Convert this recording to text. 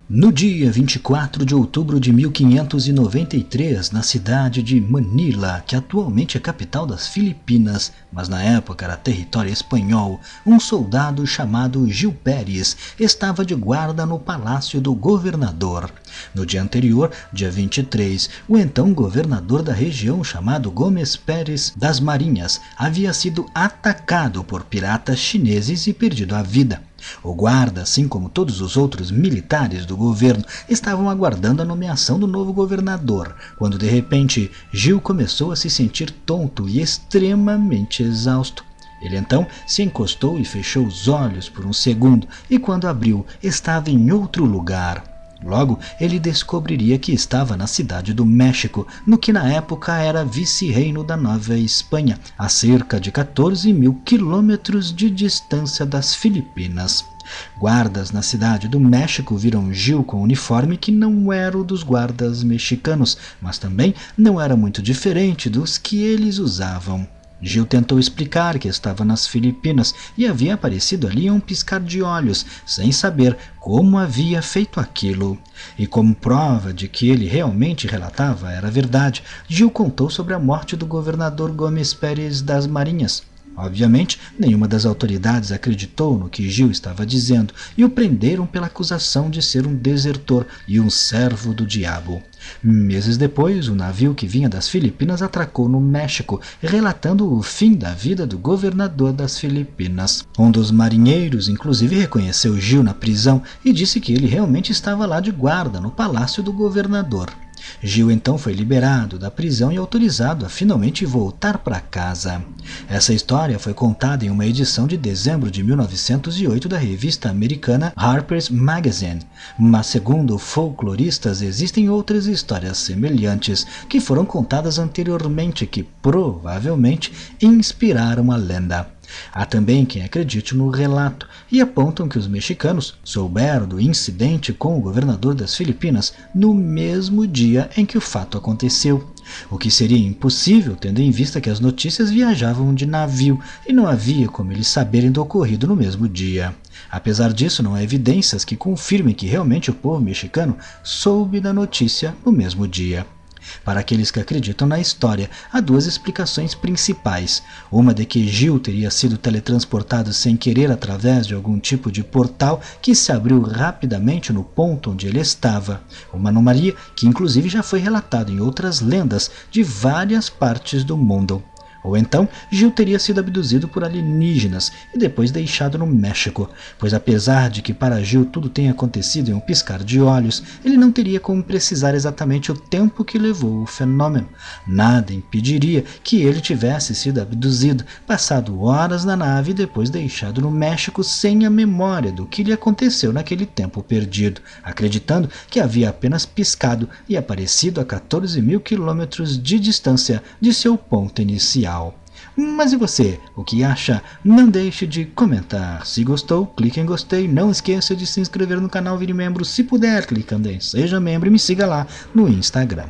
No dia 24 de outubro de 1593, na cidade de Manila, que atualmente é capital das Filipinas, mas na época era território espanhol, um soldado chamado Gil Pérez estava de guarda no palácio do governador. No dia anterior, dia 23, o então governador da região, chamado Gomes Pérez das Marinhas, havia sido atacado por piratas chineses e perdido a vida. O guarda, assim como todos os outros militares do governo, estavam aguardando a nomeação do novo governador, quando de repente Gil começou a se sentir tonto e extremamente exausto. Ele então se encostou e fechou os olhos por um segundo, e quando abriu, estava em outro lugar. Logo, ele descobriria que estava na cidade do México, no que na época era vice-reino da Nova Espanha, a cerca de 14.000 quilômetros de distância das Filipinas. Guardas na cidade do México viram Gil com um uniforme que não era o dos guardas mexicanos, mas também não era muito diferente dos que eles usavam. Gil tentou explicar que estava nas Filipinas e havia aparecido ali em um piscar de olhos, sem saber como havia feito aquilo. E como prova de que ele realmente relatava era verdade, Gil contou sobre a morte do governador Gomes Pérez das Marinhas. Obviamente, nenhuma das autoridades acreditou no que Gil estava dizendo e o prenderam pela acusação de ser um desertor e um servo do diabo. Meses depois, o navio que vinha das Filipinas atracou no México, relatando o fim da vida do governador das Filipinas. Um dos marinheiros, inclusive, reconheceu Gil na prisão e disse que ele realmente estava lá de guarda no palácio do governador. Gil então foi liberado da prisão e autorizado a finalmente voltar para casa. Essa história foi contada em uma edição de dezembro de 1908 da revista americana Harper's Magazine, mas segundo folcloristas existem outras histórias semelhantes que foram contadas anteriormente que provavelmente inspiraram a lenda. Há também quem acredite no relato e apontam que os mexicanos souberam do incidente com o governador das Filipinas no mesmo dia em que o fato aconteceu, o que seria impossível tendo em vista que as notícias viajavam de navio e não havia como eles saberem do ocorrido no mesmo dia. Apesar disso, não há evidências que confirmem que realmente o povo mexicano soube da notícia no mesmo dia. Para aqueles que acreditam na história, há duas explicações principais. Uma de que Gil teria sido teletransportado sem querer através de algum tipo de portal que se abriu rapidamente no ponto onde ele estava. Uma anomalia que inclusive já foi relatada em outras lendas de várias partes do mundo. Ou então, Gil teria sido abduzido por alienígenas e depois deixado no México, pois apesar de que para Gil tudo tenha acontecido em um piscar de olhos, ele não teria como precisar exatamente o tempo que levou o fenômeno. Nada impediria que ele tivesse sido abduzido, passado horas na nave e depois deixado no México sem a memória do que lhe aconteceu naquele tempo perdido, acreditando que havia apenas piscado e aparecido a 14.000 quilômetros de distância de seu ponto inicial. Mas e você? O que acha? Não deixe de comentar. Se gostou, clique em gostei. Não esqueça de se inscrever no canal, vire membro se puder, clicando em seja membro e me siga lá no Instagram.